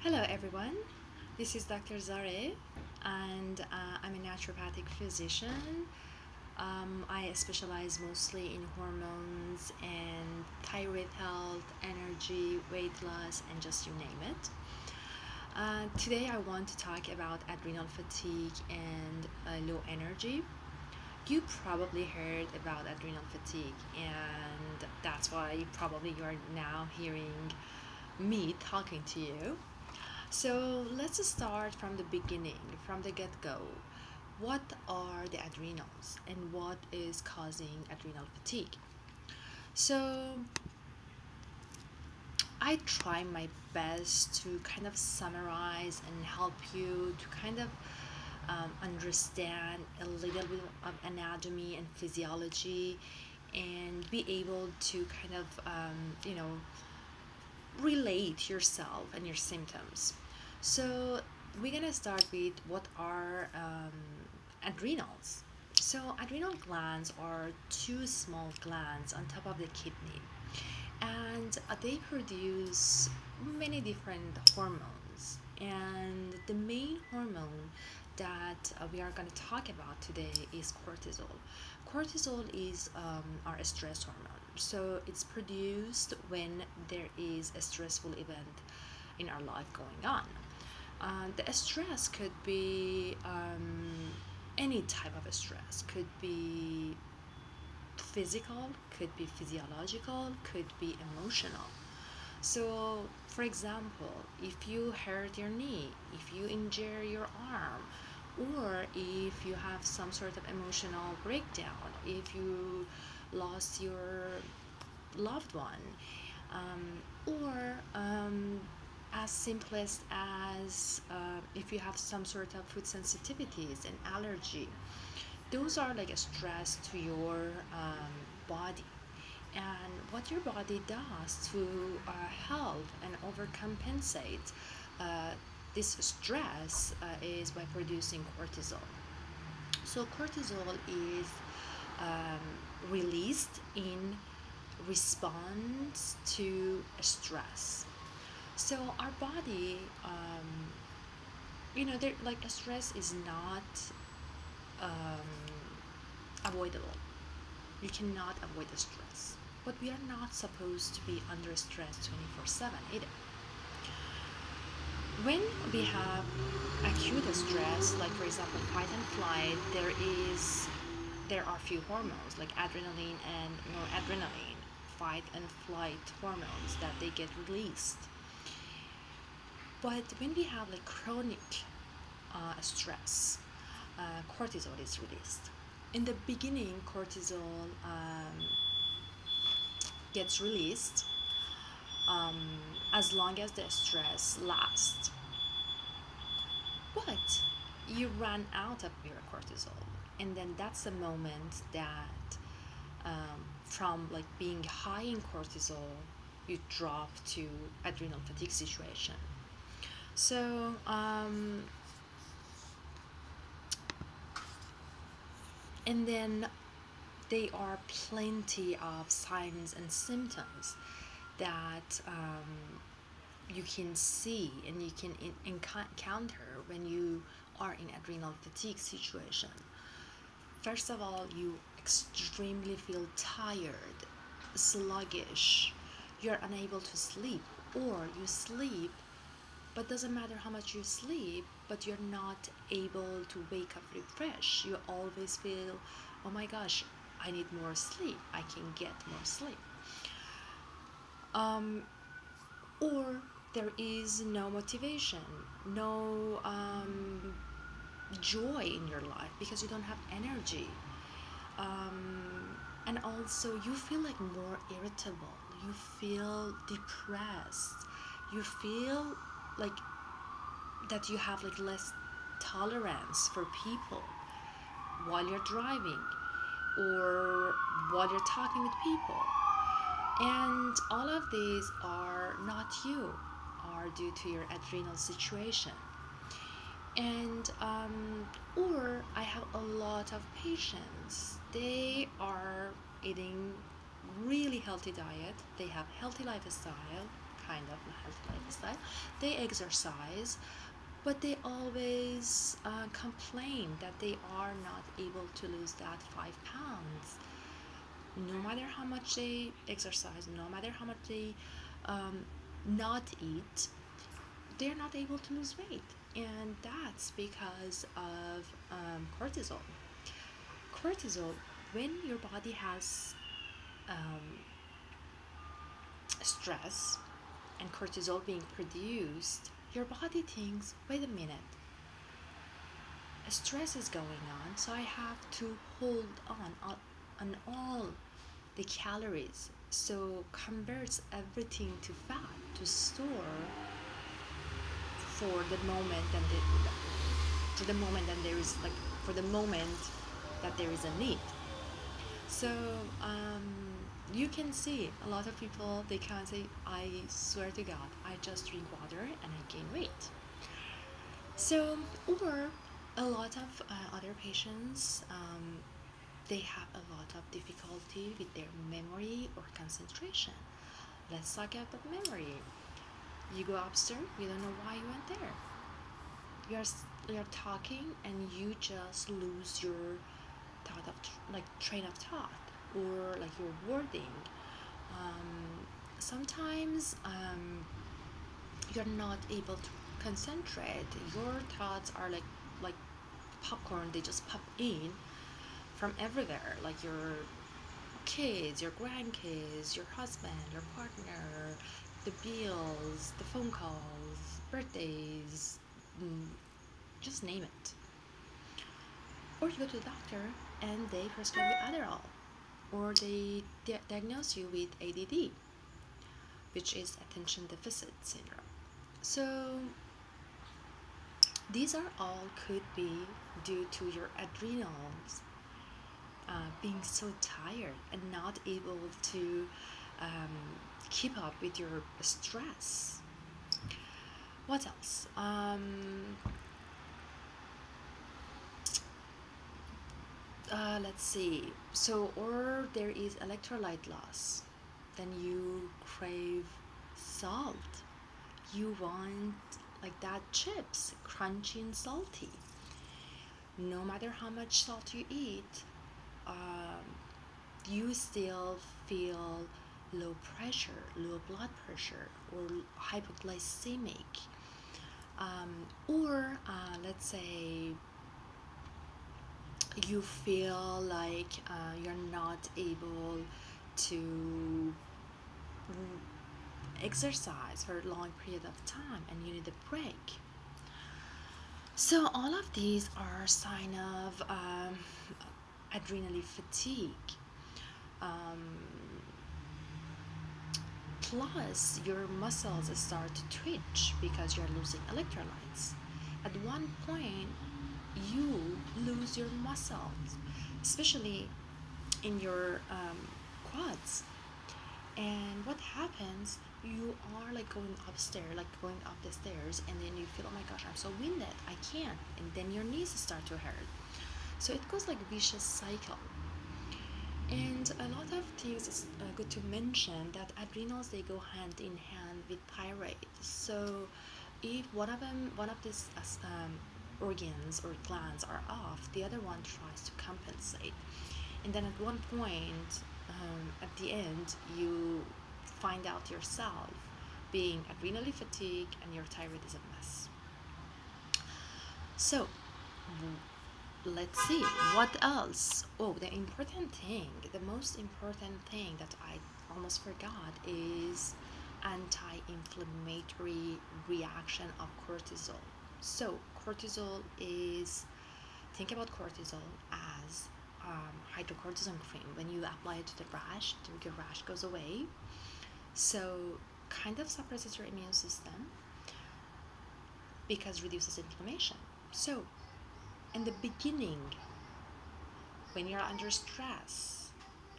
Hello everyone, this is Dr. Zare and I'm a naturopathic physician. I specialize mostly in hormones and thyroid health, energy, weight loss, and just you name it. Today I want to talk about adrenal fatigue and low energy. You probably heard about adrenal fatigue, and that's why probably you are now hearing me talking to you. So let's start from the beginning, from the get go. What are the adrenals and what is causing adrenal fatigue? So I try my best to kind of summarize and help you to kind of understand a little bit of anatomy and physiology and be able to kind of, relate yourself and your symptoms. So we're gonna start with what are adrenals. So adrenal glands are two small glands on top of the kidney, and they produce many different hormones. And the main hormone that we are going to talk about today is cortisol. Cortisol is our stress hormone. So it's produced when there is a stressful event in our life going on. The stress could be any type of stress, could be physical, could be physiological, could be emotional. So, for example, if you hurt your knee, if you injure your arm, or if you have some sort of emotional breakdown, if you lost your loved one, or as simplest as if you have some sort of food sensitivities and allergy, those are like a stress to your body. And what your body does to help and overcompensate uh, this stress is by producing cortisol. So cortisol is released in response to stress. So our body, like a stress is not um, avoidable. You cannot avoid the stress, but we are not supposed to be under stress 24/7 either. When we have acute stress, like for example fight and flight, there are few hormones like adrenaline and noradrenaline, fight and flight hormones that they get released. But when we have like chronic stress, cortisol is released. In the beginning, cortisol gets released um, as long as the stress lasts. But you run out of your cortisol, and then that's the moment that from like being high in cortisol, you drop to adrenal fatigue situation. So and then there are plenty of signs and symptoms that you can see and you can encounter when you are in adrenal fatigue situation. First of all, you extremely feel tired, sluggish, you're unable to sleep, or you sleep but doesn't matter how much you sleep, but you're not able to wake up refreshed. You always feel, oh my gosh, I need more sleep, I can get more sleep. Or there is no motivation, no joy in your life because you don't have energy. And also, you feel like more irritable, you feel depressed, you feel like that you have like less tolerance for people while you're driving or while you're talking with people. And all of these are not you, are due to your adrenal situation. And or I have a lot of patients, they are eating really healthy diet, they have healthy lifestyle, kind of healthy lifestyle. They exercise, but they always complain that they are not able to lose that 5 pounds. No matter how much they exercise, no matter how much they um, not eat, they're not able to lose weight. And that's because of cortisol. Cortisol, when your body has um, stress and cortisol being produced, your body thinks, wait a minute, stress is going on, so I have to hold on all the calories. So converts everything to fat to store for the moment and to the moment and there is like for the moment that there is a need. So you can see a lot of people, they can't say, I swear to God, I just drink water and I gain weight. So, or a lot of other patients, they have a lot of difficulty with their memory or concentration. Let's talk about memory. You go upstairs, you don't know why you went there. You're talking and you just lose your thought of like train of thought or like your wording. Sometimes you're not able to concentrate. Your thoughts are like popcorn. They just pop in from everywhere, like your kids, your grandkids, your husband, your partner, the bills, the phone calls, birthdays, mm, just name it. Or you go to the doctor and they prescribe you Adderall, or they diagnose you with ADD, which is attention deficit syndrome. So these are all could be due to your adrenals being so tired and not able to um, keep up with your stress. What else? Let's see. So, or there is electrolyte loss. Then you crave salt. You want like that chips, crunchy and salty. No matter how much salt you eat, um, you still feel low pressure, low blood pressure, or hypoglycemic. Or let's say you feel like you're not able to exercise for a long period of time and you need a break. So all of these are sign of adrenal fatigue. Um, Plus, your muscles start to twitch because you're losing electrolytes. At one point, you lose your muscles, especially in your quads. And what happens? You are like going upstairs, like going up the stairs, and then you feel, oh my gosh, I'm so winded, I can't, and then your knees start to hurt. So it goes like vicious cycle. And a lot of things is good to mention that adrenals they go hand in hand with thyroid. So if one of these organs or glands are off, the other one tries to compensate. And then at one point, at the end, you find out yourself being adrenally fatigued and your thyroid is a mess. So let's see what else. Oh, the most important thing that I almost forgot is anti-inflammatory reaction of cortisol. So cortisol is, think about cortisol as hydrocortisone cream. When you apply it to the rash, your rash goes away. So kind of suppresses your immune system because reduces inflammation. So in the beginning, when you're under stress,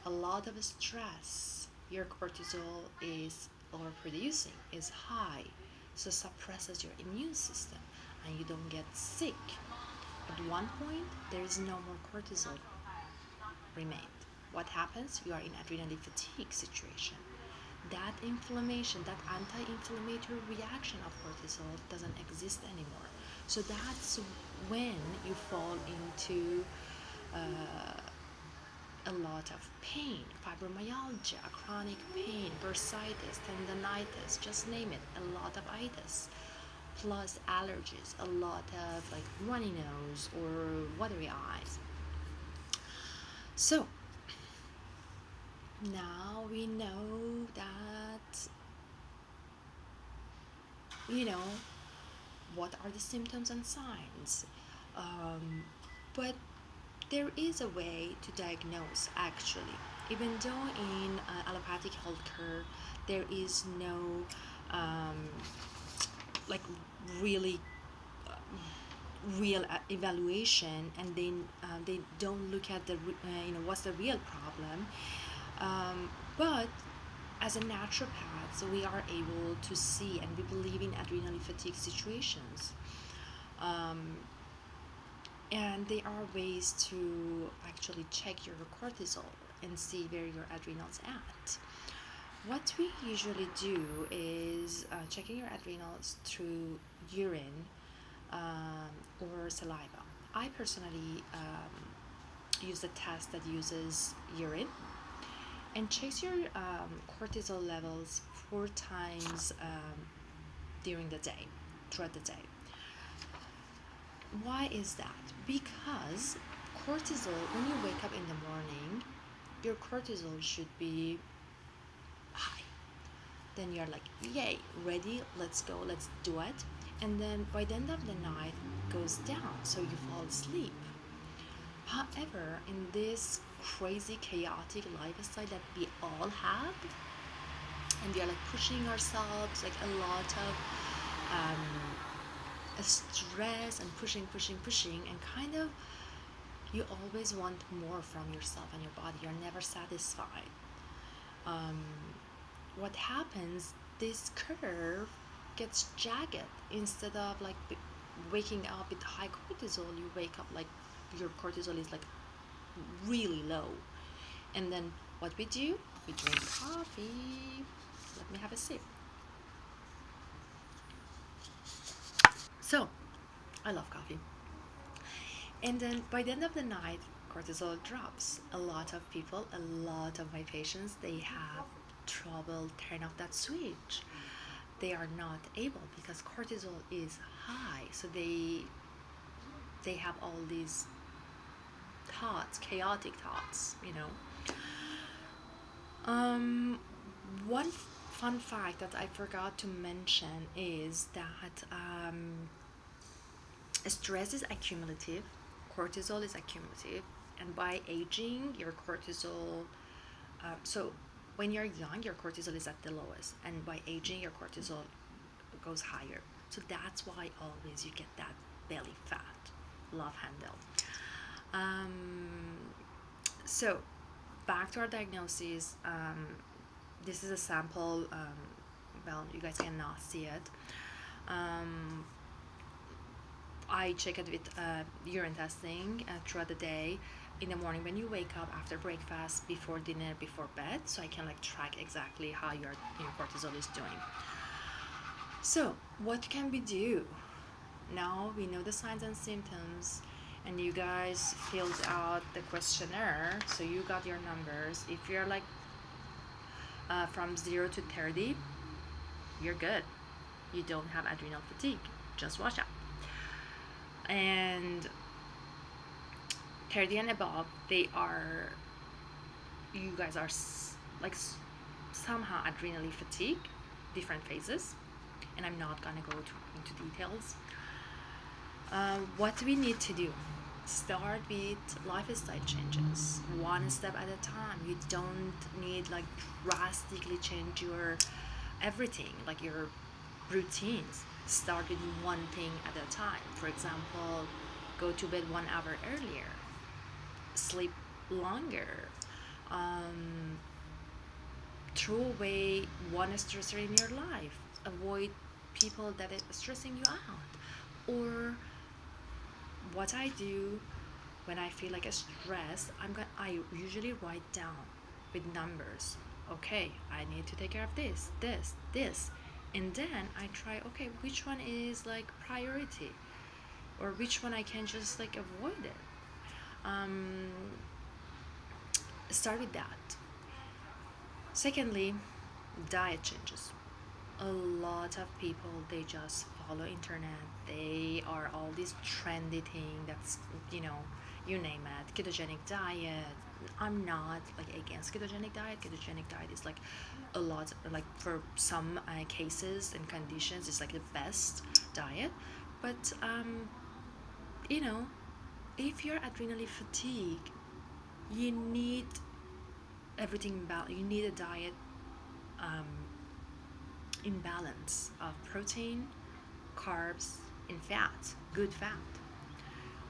a lot of stress, your cortisol is overproducing, is high, so suppresses your immune system and you don't get sick. At one point, there is no more cortisol remained. What happens? You are in adrenal fatigue situation. that inflammation, that anti-inflammatory reaction of cortisol doesn't exist anymore. So that's when you fall into a lot of pain, fibromyalgia, chronic pain, bursitis, tendonitis, just name it, a lot of itis, plus allergies, a lot of like runny nose or watery eyes. So now we know that, you know, what are the symptoms and signs. Um, but there is a way to diagnose actually, even though in allopathic healthcare there is no um, like really real evaluation, and then they don't look at the what's the real problem. But as a naturopath, so we are able to see, and we believe in adrenal fatigue situations. Um, and there are ways to actually check your cortisol and see where your adrenals at. What we usually do is checking your adrenals through urine or saliva. I personally use a test that uses urine and checks your cortisol levels 4 times during the day, throughout the day. Why is that? Because cortisol, when you wake up in the morning, your cortisol should be high. Then you're like, yay, ready, let's go, let's do it. And then by the end of the night, it goes down, so you fall asleep. However, in this crazy, chaotic lifestyle that we all have, and we are like pushing ourselves, like a lot of stress and pushing, and kind of you always want more from yourself and your body. You're never satisfied. What happens? This curve gets jagged. Instead of like waking up with high cortisol, you wake up like your cortisol is like really low. And then what we do? We drink coffee. Let me have a sip. So, I love coffee. And then by the end of the night, cortisol drops. A lot of people, a lot of my patients, they have trouble turn off that switch. They are not able because cortisol is high. So they have all these thoughts, chaotic thoughts, you know. One fun fact that I forgot to mention is that stress is accumulative, cortisol is accumulative, and by aging, your cortisol. So when you're young, your cortisol is at the lowest, and by aging, your cortisol goes higher. So that's why always you get that belly fat, love handle. So back to our diagnosis. This is a sample. Well, you guys cannot see it. I check it with urine testing throughout the day. In the morning when you wake up, after breakfast, before dinner, before bed, so I can like track exactly how your cortisol is doing. So what can we do? Now we know the signs and symptoms, and you guys filled out the questionnaire, so you got your numbers. If you're like from 0 to 30, you're good. You don't have adrenal fatigue. Just watch out. And 30 and above, you guys are like somehow adrenally fatigued, different phases, and I'm not gonna go into details. What we need to do? Start with lifestyle changes, one step at a time. You don't need like drastically change your everything, like your routines. Start with one thing at a time. For example, go to bed 1 hour earlier, sleep longer, throw away one stressor in your life, avoid people that are stressing you out. Or what I do when I feel like a stress, I usually write down with numbers. okay, I need to take care of this, and then I try, okay, which one is like priority, or which one I can just like avoid it. Um, Start with that. Secondly, diet changes. A lot of people, they just follow internet. They are all this trendy thing that's, you know, you name it, ketogenic diet. I'm not like against ketogenic diet. Ketogenic diet is like a lot, like for some cases and conditions, it's like the best diet. But you know, if you're adrenally fatigued, you need everything balanced. You need a diet um, in balance of protein, carbs, and fat, good fat.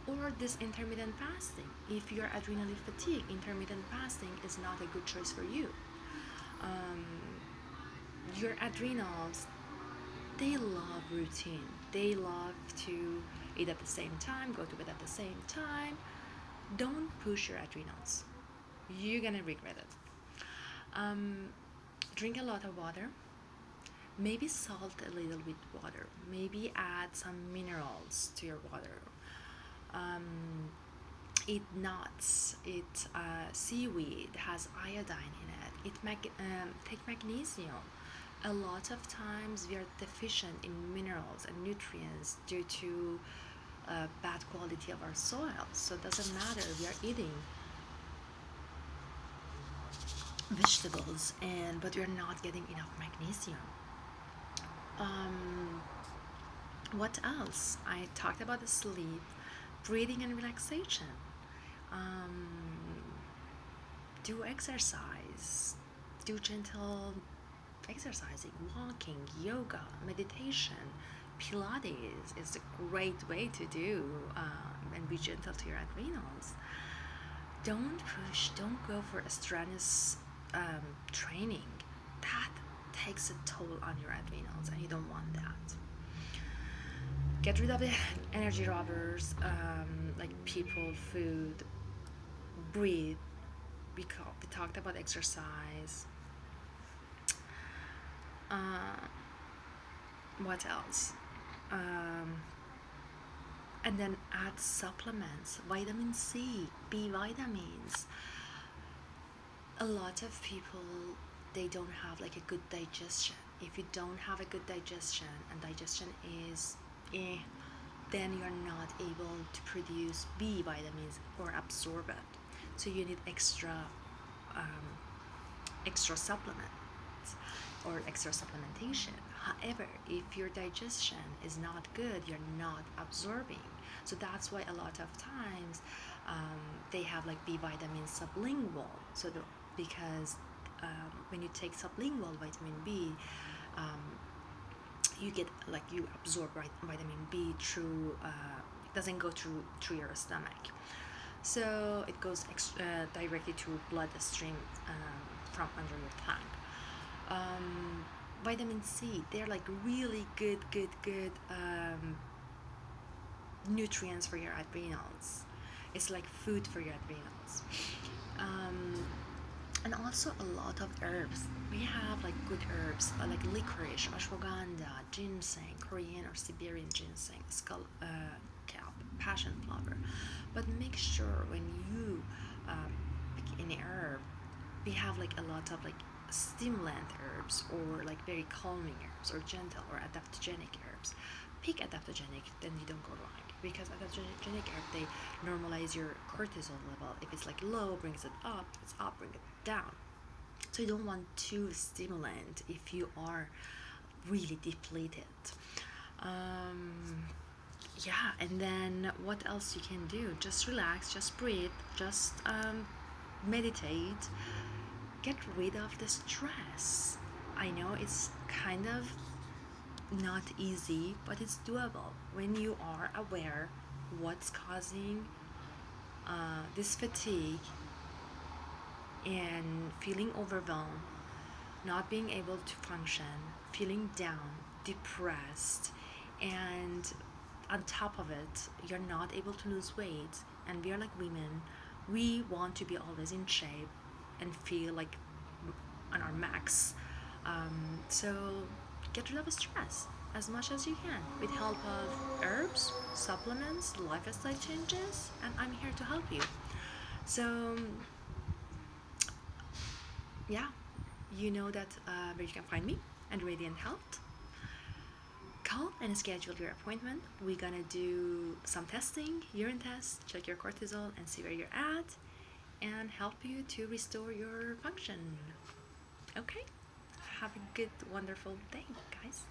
Or this intermittent fasting. If you're adrenally fatigued, intermittent fasting is not a good choice for you. Um, your adrenals, they love routine. They love to eat at the same time, go to bed at the same time. Don't push your adrenals. You're gonna regret it. Um, Drink a lot of water. Maybe salt a little bit water. Maybe add some minerals to your water. Um, Eat nuts. Eat seaweed. Has iodine in it. Take magnesium. A lot of times we are deficient in minerals and nutrients due to bad quality of our soil. So it doesn't matter. We are eating vegetables, and but we are not getting enough magnesium. Um, what else? I talked about the sleep, breathing, and relaxation. Um, do exercise. Do gentle exercising, walking, yoga, meditation. Pilates is a great way to do and be gentle to your adrenals. Don't push, don't go for a strenuous training. That takes a toll on your adrenals, and you don't want that. Get rid of the energy robbers, like people, food, breathe. We talked about exercise. Uh, what else? Um, and then add supplements, vitamin C, B vitamins. A lot of people, they don't have like a good digestion. If you don't have a good digestion, and digestion is then you're not able to produce B vitamins or absorb it. So you need um, extra supplements or extra supplementation. However, if your digestion is not good, you're not absorbing. So that's why a lot of times they have like B vitamin sublingual. Because when you take sublingual vitamin B, um, you get like you absorb vitamin B through it doesn't go through your stomach, so it goes directly to bloodstream from under your tongue. Vitamin C, they're like really good nutrients for your adrenals. It's like food for your adrenals. um, and also a lot of herbs. We have like good herbs like licorice, ashwagandha, ginseng, Korean or Siberian ginseng, skull cap, passion flower. But make sure when you pick any herb, we have like a lot of like stimulant herbs or like very calming herbs or gentle or adaptogenic herbs. Pick adaptogenic, then you don't go wrong, because adaptogenic herb, they normalize your cortisol level. If it's like low, brings it up. If it's up, bring it down. So you don't want too stimulant if you are really depleted. um, yeah, and then what else you can do? Just relax, just breathe, just meditate. Get rid of the stress. I know it's kind of not easy, but it's doable when you are aware what's causing this fatigue and feeling overwhelmed, not being able to function, feeling down, depressed, and on top of it, you're not able to lose weight. And we are like women, we want to be always in shape and feel like on our max. So get rid of stress as much as you can with help of herbs, supplements, lifestyle changes, and I'm here to help you. So yeah, you know that where you can find me and Radiant Health. Call and schedule your appointment. We're gonna do some testing, urine test, check your cortisol, and see where you're at, and help you to restore your function. Okay? Have a good, wonderful day, guys.